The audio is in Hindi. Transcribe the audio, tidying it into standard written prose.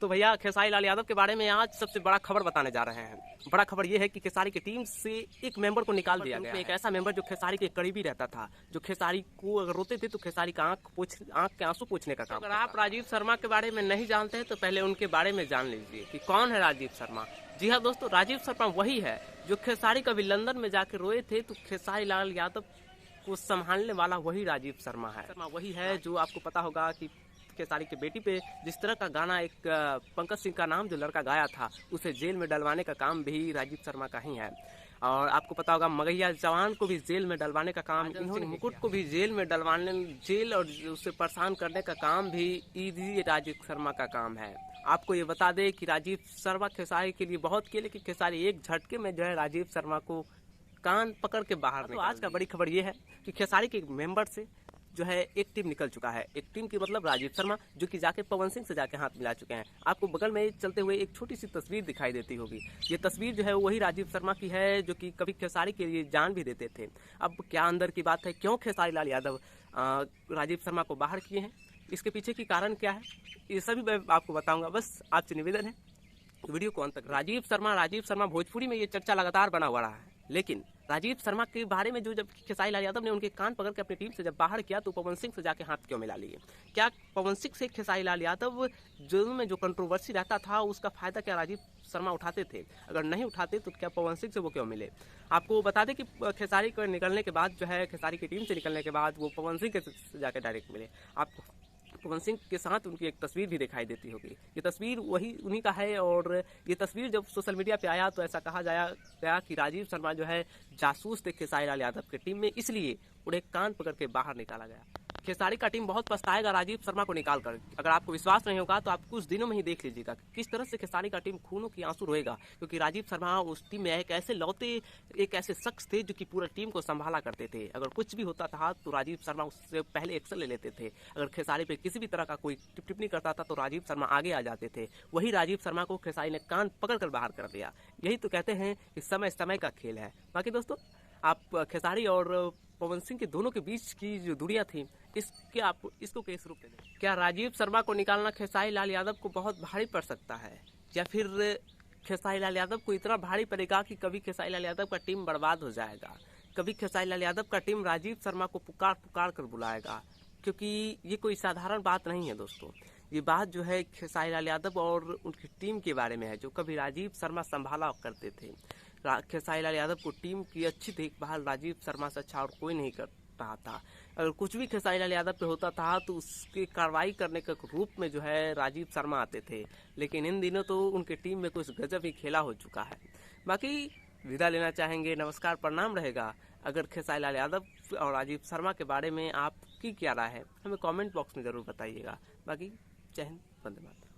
तो भैया खेसारी लाल यादव के बारे में आज सबसे बड़ा खबर बताने जा रहे हैं। बड़ा खबर यह है कि खेसारी की टीम से एक मेंबर को निकाल दिया गया है। एक ऐसा मेंबर जो खेसारी के करीबी रहता था, जो खेसारी को अगर रोते थे तो खेसारी का आंख के आंसू पोंछने का काम। अगर आप राजीव शर्मा के बारे में नहीं जानते हैं तो पहले उनके बारे में जान लीजिए कि कौन है राजीव शर्मा। जी हाँ दोस्तों, राजीव शर्मा वही है जो खेसारी कभी लंदन में जाकर रोए थे तो खेसारी लाल यादव को संभालने वाला वही राजीव शर्मा है। वही है जो आपको पता होगा कि खेसारी की बेटी पे जिस तरह का गाना एक पंकज सिंह का नाम जो लड़का गाया था, उसे जेल में डलवाने का काम भी राजीव शर्मा का ही है। और आपको पता होगा मगैया जवान को भी जेल में डलवाने का काम इन्होंने, मुकुट को भी जेल में डलवाने, जेल और उसे परेशान करने का काम भी इसी राजीव शर्मा का काम है। आपको ये बता दें कि राजीव शर्मा खेसारी के लिए बहुत किए, लेकिन खेसारी एक झटके में जो है राजीव शर्मा को कान पकड़ के बाहर निकाल। तो आज का बड़ी खबर ये है कि खेसारी के मेंबर से जो है एक टीम निकल चुका है। एक टीम की मतलब राजीव शर्मा, जो कि जाके पवन सिंह से जाके हाथ मिला चुके हैं। आपको बगल में चलते हुए एक छोटी सी तस्वीर दिखाई देती होगी। ये तस्वीर जो है वही राजीव शर्मा की है जो कि कभी खेसारी के लिए जान भी देते थे। अब क्या अंदर की बात है, क्यों खेसारी लाल यादव राजीव शर्मा को बाहर किए हैं, इसके पीछे की कारण क्या है, ये सभी मैं आपको बताऊंगा। बस आपसे निवेदन है वीडियो को अंत तक। राजीव शर्मा भोजपुरी में ये चर्चा लगातार बना हुआ रहा है, लेकिन राजीव शर्मा के बारे में जो जब खेसारी लाल यादव ने उनके कान पकड़ के अपनी टीम से जब बाहर किया तो पवन सिंह से जाके हाथ क्यों मिला लिए? क्या पवन सिंह से खेसारी लाल यादव जो कंट्रोवर्सी रहता था उसका फायदा क्या राजीव शर्मा उठाते थे? अगर नहीं उठाते तो क्या पवन सिंह से वो क्यों मिले? आपको बता दें कि खेसारी को निकलने के बाद जो है, खेसारी की टीम से निकलने के बाद वो पवन सिंह से जाकर डायरेक्ट मिले। आपको पवन सिंह के साथ उनकी एक तस्वीर भी दिखाई देती होगी। ये तस्वीर वही उन्हीं का है। और ये तस्वीर जब सोशल मीडिया पे आया तो ऐसा कहा गया कि राजीव शर्मा जो है जासूस थे खेसारी लाल यादव की टीम में, इसलिए उन्हें कान पकड़ के बाहर निकाला गया। खेसारी का टीम बहुत पछताएगा राजीव शर्मा को निकालकर। अगर आपको विश्वास नहीं होगा तो आप कुछ दिनों में ही देख लीजिएगा किस तरह से खेसारी का टीम खूनों की आंसू रोएगा, क्योंकि राजीव शर्मा उस टीम में एक ऐसे शख्स थे जो कि पूरा टीम को संभाला करते थे। अगर कुछ भी होता था तो राजीव शर्मा उससे पहले एक्शन ले लेते थे। अगर खेसारी पे किसी भी तरह का कोई टिप्पणी करता था तो राजीव शर्मा आगे आ जाते थे। वही राजीव शर्मा को खेसारी ने कान पकड़ कर बाहर कर दिया। यही तो कहते हैं कि समय समय का खेल है। बाकी दोस्तों, आप खेसारी और पवन सिंह के दोनों के बीच की जो दूरियां थी, इसको कैसे रूप दें? क्या राजीव शर्मा को निकालना खेसारी लाल यादव को बहुत भारी पड़ सकता है, या फिर खेसारी लाल यादव को इतना भारी पड़ेगा कि कभी खेसारी लाल यादव का टीम बर्बाद हो जाएगा, कभी खेसारी लाल यादव का टीम राजीव शर्मा को पुकार पुकार कर बुलाएगा? क्योंकि ये कोई साधारण बात नहीं है दोस्तों। ये बात जो है खेसारी लाल यादव और उनकी टीम के बारे में है, जो कभी राजीव शर्मा संभाला करते थे। खेसारी लाल यादव को टीम की अच्छी देखभाल राजीव शर्मा से अच्छा और कोई नहीं कर रहा था। अगर कुछ भी खेसारी लाल यादव पे होता था तो उसकी कार्रवाई करने के रूप में जो है राजीव शर्मा आते थे, लेकिन इन दिनों तो उनकी टीम में कुछ गजब ही खेला हो चुका है। बाकी विदा लेना चाहेंगे, नमस्कार प्रणाम रहेगा। अगर खेसारी लाल यादव और राजीव शर्मा के बारे में आपकी क्या राय है, हमें कमेंट बॉक्स में जरूर बताइएगा। बाकी जय हिंद, वंदे मातरम।